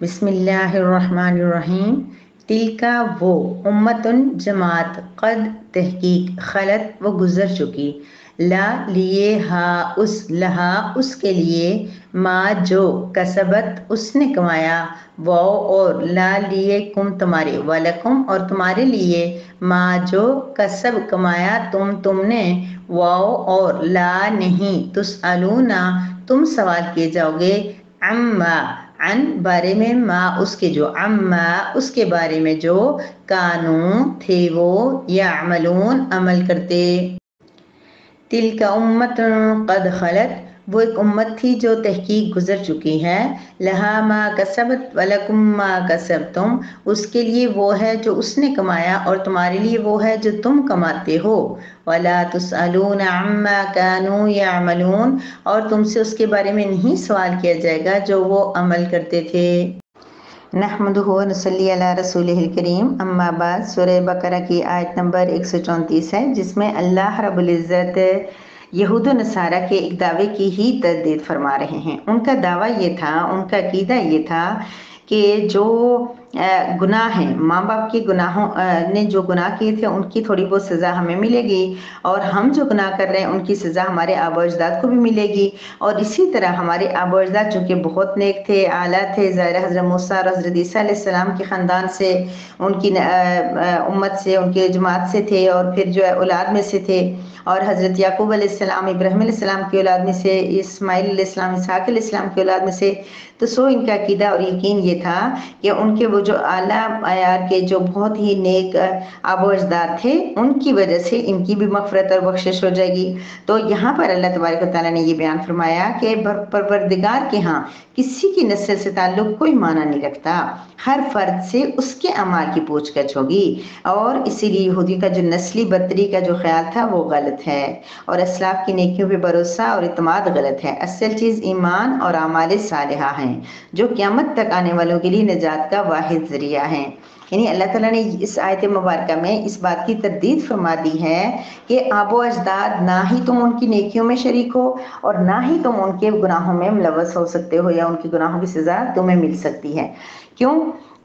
بسم اللہ الرحمن الرحیم۔ تلکا وہ امتن جماعت قد تحقیق خلط وہ گزر چکی، لا لیے ہا اس لہا اس کے لیے، ما جو کسبت اس نے کمایا، واو اور لا لیے کم تمہارے، ولکم اور تمہارے لیے، ما جو کسب کمایا تم نے، واو اور لا نہیں، تسألون تم سوال کیے جاؤ گے، عما عن بارے میں، ما اس کے جو، عما اس کے بارے میں جو، کانوں تھے وہ، یعملون عمل کرتے۔ تلک امت قد خلت وہ ایک امت تھی جو تحقیق گزر چکی ہے، لہا ما کسبت ولکم ما کسبتم اس کے لیے وہ ہے جو اس نے کمایا اور تمہارے لیے وہ ہے جو تم کماتے ہو، ولا تسألون عما كانوا يعملون اور تم سے اس کے بارے میں نہیں سوال کیا جائے گا جو وہ عمل کرتے تھے۔ نحمدہ و نصلی علی رسولہ الکریم، اما بعد۔ سورہ بقرہ کی آیت نمبر 134 ہے، جس میں اللہ رب العزت یہود و نصارہ کے ایک دعوے کی ہی تردید فرما رہے ہیں۔ ان کا دعویٰ یہ تھا، ان کا عقیدہ یہ تھا کہ جو گناہ ہیں، ماں باپ کے گناہوں نے جو گناہ کیے تھے ان کی تھوڑی بہت سزا ہمیں ملے گی، اور ہم جو گناہ کر رہے ہیں ان کی سزا ہمارے آباء و اجداد کو بھی ملے گی، اور اسی طرح ہمارے آباء و اجداد چونکہ بہت نیک تھے، اعلیٰ تھے، ظاہر حضرت موسیٰ اور حضرت عیسیٰ علیہ السلام کے خاندان سے، ان کی امت سے، ان کے جماعت سے تھے، اور پھر جو ہے اولاد میں سے تھے، اور حضرت یعقوب علیہ السلام ابراہیم علیہ السلام کی اولاد میں سے، اسماعیل علیہ السلام اسحاق علیہ السلام کی اولاد میں سے، تو ان کا عقیدہ اور یقین یہ تھا کہ ان کے وہ جو اعلیٰ معیار کے جو بہت ہی نیک آباء و اجداد تھے، ان کی وجہ سے ان کی بھی مغفرت اور بخشش ہو جائے گی۔ تو یہاں پر اللہ تبارک و تعالیٰ نے یہ بیان فرمایا کہ پروردگار کے ہاں کسی کی نسل سے تعلق کوئی معنی نہیں رکھتا، ہر فرد سے اس کے اعمال کی پوچھ گچھ ہوگی، اور اسی لیے یہودی کا جو نسلی برتری کا جو خیال تھا وہ غلط ہے، اور اسلاف کی نیکیوں پہ بھروسہ اور اعتماد غلط ہے۔ اصل چیز ایمان اور اعمال صالحہ ہیں جو قیامت تک آنے والوں کے لیے نجات کا واحد ذریعہ ہیں۔ یعنی اللہ تعالیٰ نے اس آیت مبارکہ میں اس بات کی تردید فرما دی ہے کہ آباء و اجداد نہ ہی تم ان کی نیکیوں میں شریک ہو، اور نہ ہی تم ان کے گناہوں میں ملوث ہو سکتے ہو، یا ان کے گناہوں کی سزا تمہیں مل سکتی ہے۔ کیوں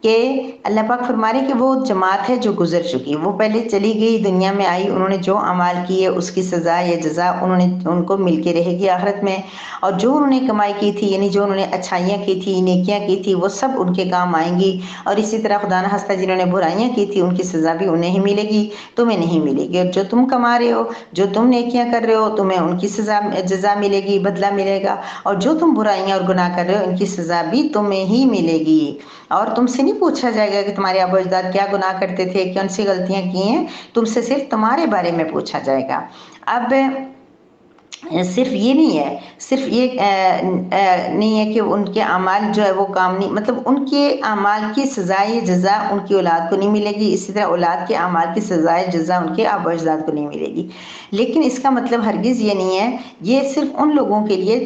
کہ اللہ پاک فرما رہے کہ وہ جماعت ہے جو گزر چکی، وہ پہلے چلی گئی، دنیا میں آئی، انہوں نے جو اعمال کیے اس کی سزا یا جزا ان کو مل کے رہے گی آخرت میں، اور جو انہوں نے کمائی کی تھی، یعنی جو انہوں نے اچھائیاں کی تھی، نیکیاں کی تھی، وہ سب ان کے کام آئیں گی، اور اسی طرح خدا نخواستہ جنہوں نے برائیاں کی تھی ان کی سزا بھی انہیں ہی ملے گی، تمہیں نہیں ملے گی، اور جو تم کما رہے ہو، جو تم نیکیاں کر رہے ہو، تمہیں ان کی سزا جزا ملے گی، بدلہ ملے گا، اور جو تم برائیاں اور گناہ کر رہے ہو ان کی سزا بھی تمہیں ہی ملے گی، اور تم سے نہیں پوچھا جائے گا کہ تمہارے آباء و اجداد کیا گناہ کرتے تھے، کون سی غلطیاں کی ہیں، تم سے صرف تمہارے بارے میں پوچھا جائے گا۔ اب صرف یہ نہیں ہے، صرف یہ نہیں ہے کہ ان کے اعمال جو ہے وہ کام نہیں، مطلب ان کے اعمال کی سزائے جزا ان کی اولاد کو نہیں ملے گی، اسی طرح اولاد کے اعمال کی سزائے جزا ان کے آباء و اجداد کو نہیں ملے گی، لیکن اس کا مطلب ہرگز یہ نہیں ہے، یہ صرف ان لوگوں کے لیے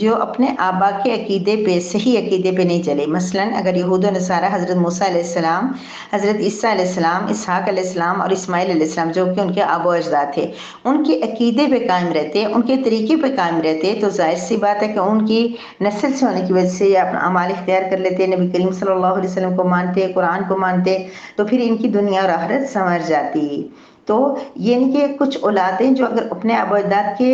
جو اپنے آباء کے عقیدے پہ، صحیح عقیدے پہ نہیں چلے۔ مثلا اگر یہود و نصارہ حضرت موسیٰ علیہ السلام، حضرت عیسیٰ علیہ السلام، اسحاق علیہ السلام اور اسماعیل علیہ السلام جو کہ ان کے آباء و اجداد تھے، ان کے عقیدے پہ قائم رہتے، ان کے طریقے پہ قائم رہتے، تو ظاہر سی بات ہے کہ ان کی نسل سے ہونے کی وجہ سے یہ اپنا اعمال اختیار کر لیتے، نبی کریم صلی اللہ علیہ وسلم کو مانتے، قرآن کو مانتے، تو پھر ان کی دنیا اور آخرت سنور جاتی۔ تو یہ نہیں کہ کچھ اولادیں جو اگر اپنے آباء و اجداد کے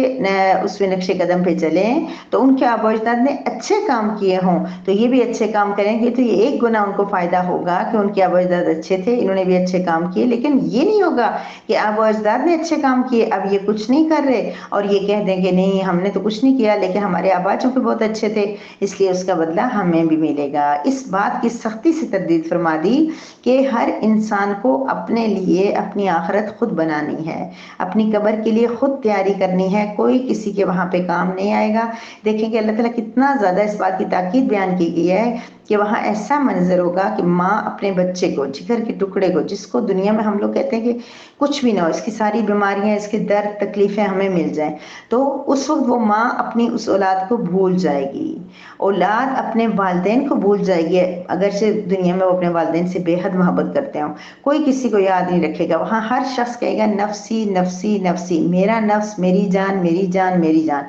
اس پہ نقش قدم پہ چلیں تو ان کے آباء و اجداد نے اچھے کام کیے ہوں تو یہ بھی اچھے کام کریں گے، تو یہ ایک گناہ ان کو فائدہ ہوگا کہ ان کے آباء و اجداد اچھے تھے، انہوں نے بھی اچھے کام کیے، لیکن یہ نہیں ہوگا کہ آباء و اجداد نے اچھے کام کیے، اب یہ کچھ نہیں کر رہے اور یہ کہہ دیں کہ نہیں ہم نے تو کچھ نہیں کیا، لیکن ہمارے آباء چونکہ بہت اچھے تھے اس لیے اس کا بدلہ ہمیں بھی ملے گا۔ اس بات کی سختی سے تردید فرما دی کہ ہر انسان کو اپنے لیے اپنی آخرت خود بنانی ہے، اپنی قبر کے لیے خود تیاری کرنی ہے، کوئی کسی کے وہاں پہ کام نہیں آئے گا۔ دیکھیں کہ اللہ تعالیٰ کتنا زیادہ اس بات کی تاکید بیان کی گئی ہے کہ وہاں ایسا منظر ہوگا کہ ماں اپنے بچے کو، جگر کے ٹکڑے کو، جس کو دنیا میں ہم لوگ کہتے ہیں کہ کچھ بھی نہ ہو، اس کی ساری بیماریاں، اس کے درد تکلیفیں ہمیں مل جائیں، تو اس وقت وہ ماں اپنی اس اولاد کو بھول جائے گی، اولاد اپنے والدین کو بھول جائے گی، اگرچہ دنیا میں وہ اپنے والدین سے بے حد محبت کرتے ہوں، کوئی کسی کو یاد نہیں رکھے گا، وہاں ہر شخص کہے گا نفسی نفسی نفسی، میرا نفس، میری جان، میری جان، میری جان۔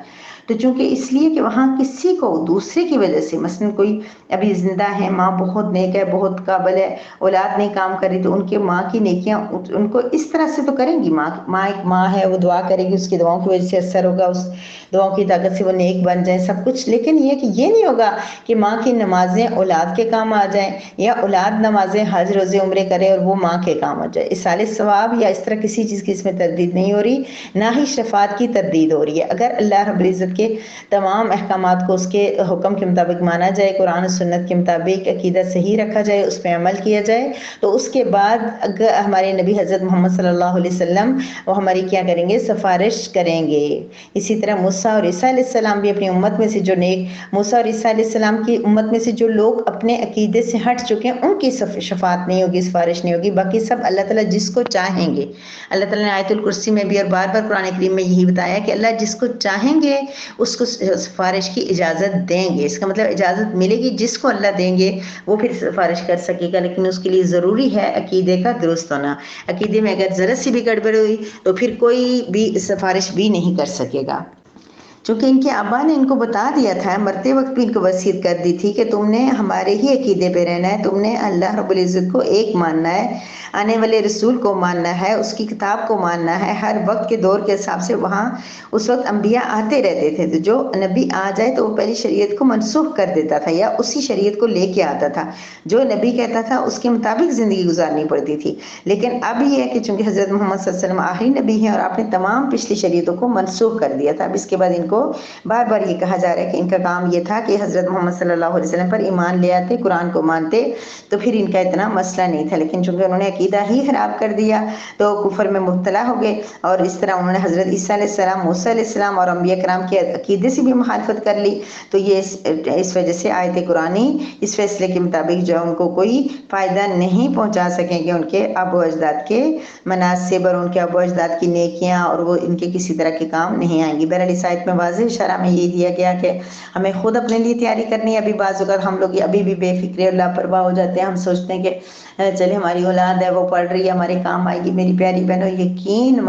تو چونکہ اس لیے کہ وہاں کسی کو دوسرے کی وجہ سے، مثلا کوئی ابھی زندہ ہے، ماں بہت نیک ہے، بہت قابل ہے، اولاد نہیں کام کری، تو ان کے ماں کی نیکیاں ان کو اس طرح سے تو کریں گی. ماں ایک ماں ہے، وہ دعا کرے گی، اس کی دعاؤں کی وجہ سے اثر ہوگا، اس دعاؤں کی طاقت سے وہ نیک بن جائیں سب کچھ. لیکن یہ کہ یہ نہیں ہوگا کہ ماں کی نمازیں اولاد کے کام آ جائیں، یا اولاد نمازیں حج روزے عمرے کرے اور وہ ماں کے کام آ جائے. اصال ثواب یا اس طرح کسی چیز کی اس میں تردید نہیں ہو رہی، نہ ہی شفاعت کی تردید ہو رہی ہے. اگر اللہ رب العزت کے تمام احکامات کو اس کے حکم کے مطابق مانا جائے، قرآن و سنت کے مطابق عقیدہ صحیح رکھا جائے، اس پہ عمل کیا جائے، تو اس کے بعد اگر ہمارے نبی حضرت محمد صلی اللہ علیہ وسلم وہ ہماری کیا کریں گے؟ سفارش کریں گے. اسی طرح موسیٰ اور عیسیٰ علیہ السلام بھی اپنی امت میں سے جو نیک، موسیٰ اور عیسیٰ علیہ السلام کی امت میں سے جو لوگ اپنے عقیدے سے ہٹ چکے ہیں، ان کی شفاعت نہیں ہوگی، سفارش نہیں ہوگی. باقی سب اللہ تعالیٰ جس کو چاہیں گے. اللہ تعالیٰ نے آیت الکرسی میں بھی اور بار بار قرآن کریم میں یہی بتایا کہ اللہ جس کو چاہیں گے اس کو سفارش کی اجازت دیں گے. اس کا مطلب اجازت ملے گی، جس کو اللہ دیں گے وہ پھر سفارش کر سکے گا. لیکن اس کے لیے ضروری ہے عقیدے کا درست ہونا. عقیدے میں اگر ذرا سی بھی گڑبڑ ہوئی تو پھر کوئی بھی سفارش بھی نہیں کر سکے گا. چونکہ ان کے ابا نے ان کو بتا دیا تھا، مرتے وقت بھی ان کو وصیت کر دی تھی کہ تم نے ہمارے ہی عقیدے پہ رہنا ہے، تم نے اللہ رب العزت کو ایک ماننا ہے، آنے والے رسول کو ماننا ہے، اس کی کتاب کو ماننا ہے. ہر وقت کے دور کے حساب سے وہاں اس وقت انبیاء آتے رہتے تھے، تو جو نبی آ جائے تو وہ پہلی شریعت کو منسوخ کر دیتا تھا یا اسی شریعت کو لے کے آتا تھا. جو نبی کہتا تھا اس کے مطابق زندگی گزارنی پڑتی تھی. لیکن اب یہ ہے کہ چونکہ حضرت محمد صلی اللہ علیہ وسلم آخری نبی ہیں اور آپ نے تمام پچھلی شریعتوں کو منسوخ کر دیا تھا. اب اس کے بعد ان کو بار بار یہ کہا جا رہا ہے کہ ان کا کام یہ تھا کہ حضرت محمد صلی اللہ علیہ وسلم پر ایمان لے آتے، قرآن کو مانتے، تو پھر ان کا اتنا مسئلہ نہیں تھا. لیکن چونکہ انہوں نے عقیدہ ہی خراب کر دیا تو کفر میں مبتلا ہو گئے، اور اس طرح انہوں نے حضرت عیسیٰ علیہ السلام، موسیٰ علیہ السلام اور انبیاء کرام کے عقیدے سے بھی مخالفت کر لی. تو یہ اس وجہ سے آیت قرآنی اس فیصلے کے مطابق جو ان کو کوئی فائدہ نہیں پہنچا سکیں گے. ان کے ابو اجداد کے مناسب اور ان کے ابو اجداد کی نیکیاں اور وہ ان کے کسی طرح کے کام نہیں آئیں گی. بہرحال اس آیت میں واضح اشارہ میں یہ دیا گیا کہ ہمیں خود اپنے لیے تیاری کرنی ہے. ابھی بعض اوقات ہم لوگ ابھی بھی بے فکر اور لاپرواہ ہو جاتے ہیں. ہم سوچتے ہیں کہ چلے ہماری اولاد ہے وہ پڑھ رہی ہے، ہمارے کام آئے گی. میری پیاری بہنوں، یقین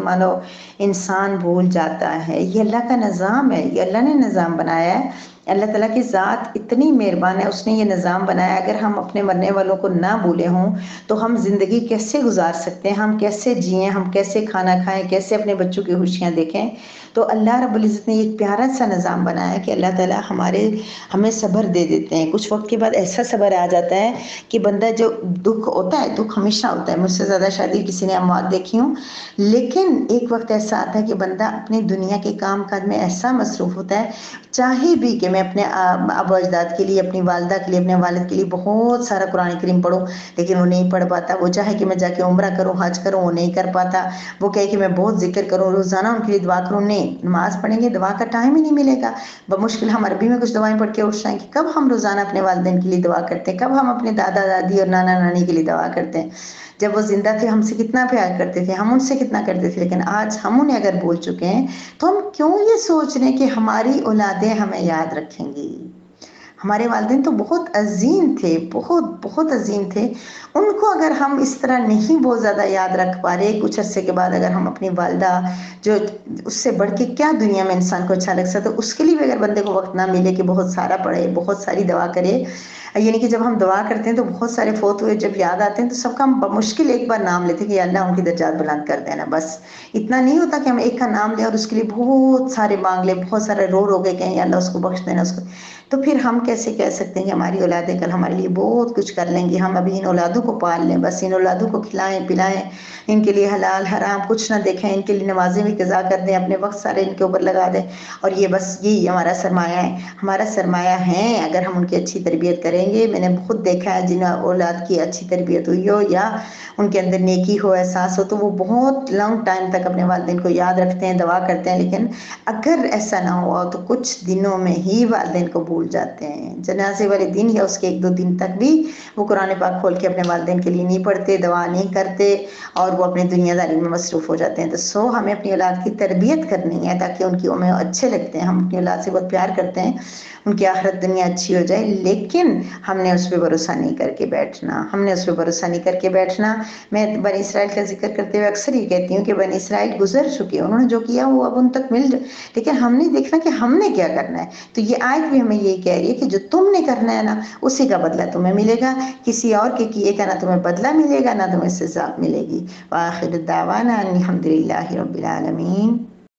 مانو انسان بھول جاتا ہے یہ اللہ کا نظام ہے، یہ اللہ نے نظام بنایا ہے. اللہ تعالیٰ کی ذات اتنی مہربان ہے، اس نے یہ نظام بنایا. اگر ہم اپنے مرنے والوں کو نہ بھولے ہوں تو ہم زندگی کیسے گزار سکتے ہیں؟ ہم کیسے جئیں؟ ہم کیسے کھانا کھائیں؟ کیسے اپنے بچوں کی خوشیاں دیکھیں؟ تو اللہ رب العزت نے ایک پیارا سا نظام بنایا کہ اللہ تعالیٰ ہمیں صبر دے دیتے ہیں. کچھ وقت کے بعد ایسا صبر آ جاتا ہے کہ بندہ جو دکھ ہوتا ہے، دکھ ہمیشہ ہوتا ہے. مجھ سے زیادہ شادی کسی نے اموات دیکھی ہوں، لیکن ایک وقت ایسا آتا ہے کہ بندہ اپنی دنیا کے کام کاج میں ایسا مصروف ہوتا ہے، چاہے بھی کہ میں اپنے ابو اجداد کے لیے، اپنی والدہ کے لیے، اپنے والد کے لیے بہت سارا قرآن کریم پڑھوں، لیکن وہ نہیں پڑھ پاتا. وہ چاہے کہ میں جا کے عمرہ کروں، حج کروں، وہ نہیں کر پاتا. وہ کہے کہ میں بہت ذکر کروں، روزانہ ان کے لیے دعا کروں، نہیں. نماز پڑھیں گے، دعا کا ٹائم ہی نہیں ملے گا. بمشکل ہم عربی میں کچھ دعائیں پڑھ کے اٹھ جائیں کہ کب ہم روزانہ اپنے والدین کے لیے دعا کرتے ہیں، کب ہم اپنے دادا دادی اور نانا نانی کے لیے دعا کرتے ہیں. جب وہ زندہ تھے ہم سے کتنا پیار کرتے تھے، ہم ان سے کتنا کرتے تھے. لیکن آج ہم انہیں اگر بھول چکے ہیں تو ہم کیوں یہ سوچ رہے ہیں کہ ہماری اولادیں ہمیں یاد رکھیں گی؟ ہمارے والدین تو بہت عظیم تھے، بہت بہت عظیم تھے. ان کو اگر ہم اس طرح نہیں بہت زیادہ یاد رکھ پا رہے، کچھ عرصے کے بعد اگر ہم اپنی والدہ، جو اس سے بڑھ کے کیا دنیا میں انسان کو اچھا لگ سکتا ہے، اس کے لیے بھی اگر بندے کو وقت نہ ملے کہ بہت سارا پڑھے، بہت ساری دعا کرے. یعنی کہ جب ہم دعا کرتے ہیں تو بہت سارے فوت ہوئے جب یاد آتے ہیں تو سب کا ہم بمشکل ایک بار نام لیتے ہیں کہ اللہ ان کی درجات بلند کر دینا. بس اتنا نہیں ہوتا کہ ہم ایک کا نام لیں اور اس کے لیے بہت سارے مانگ لیں، بہت سارے رو کے کہیں اللہ اس کو بخش دینا اس کو. تو پھر ہم کیسے کہہ سکتے ہیں کہ ہماری اولادیں کل ہمارے لیے بہت کچھ کر لیں گی؟ ہم ابھی ان اولادوں کو پال لیں، بس ان اولادوں کو کھلائیں پلائیں، ان کے لیے حلال حرام کچھ نہ دیکھیں، ان کے لیے نمازیں بھی قضا کر دیں، اپنے وقت سارے ان کے اوپر لگا دیں، اور یہ بس یہی ہمارا سرمایہ ہے. ہمارا سرمایہ ہے اگر ہم ان کی اچھی تربیت کریں گے. میں نے خود دیکھا ہے جن اولاد کی اچھی تربیت ہوئی ہو یا ان کے اندر نیکی ہو، احساس ہو، تو وہ بہت لانگ ٹائم تک اپنے والدین کو یاد رکھتے ہیں، دعا کرتے ہیں. لیکن اگر ایسا نہ ہوا تو کچھ دنوں میں ہی والدین کو بھول جاتے ہیں. جنازے والے دن یا اس کے 1-2 دن تک بھی وہ قرآن پاک کھول کے اپنے والدین کے لیے نہیں پڑھتے, دعا نہیں کرتے, اور وہ اپنی دنیا داری میں مصروف ہو جاتے ہیں. تو ہمیں اپنی اولاد کی تربیت کرنی ہے تاکہ ان کی ہمیں اچھے لگتے ہیں. ہم اپنی اولاد سے بہت پیار کرتے ہیں, ان کی آخرت دنیا اچھی ہو جائے, لیکن ہم نے اس پہ بھروسہ نہیں کر کے بیٹھنا. میں بنی اسرائیل کا ذکر کرتے ہوئے اکثر یہ کہتی ہوں کہ بنی اسرائیل گزر چکے, انہوں نے جو کیا وہ اب ان تک مل جائے, لیکن ہم نہیں دیکھنا کہ ہم نے کیا کرنا ہے. تو یہ آیت بھی ہمیں یہی کہہ رہی ہے کہ جو تم نے کرنا ہے نا اسی کا بدلہ تمہیں ملے گا, کسی اور کے کیے کا نہ تمہیں بدلہ ملے گا نہ تمہیں سزا ملے گی. وآخر الدعوانا الحمد للہ رب العالمین.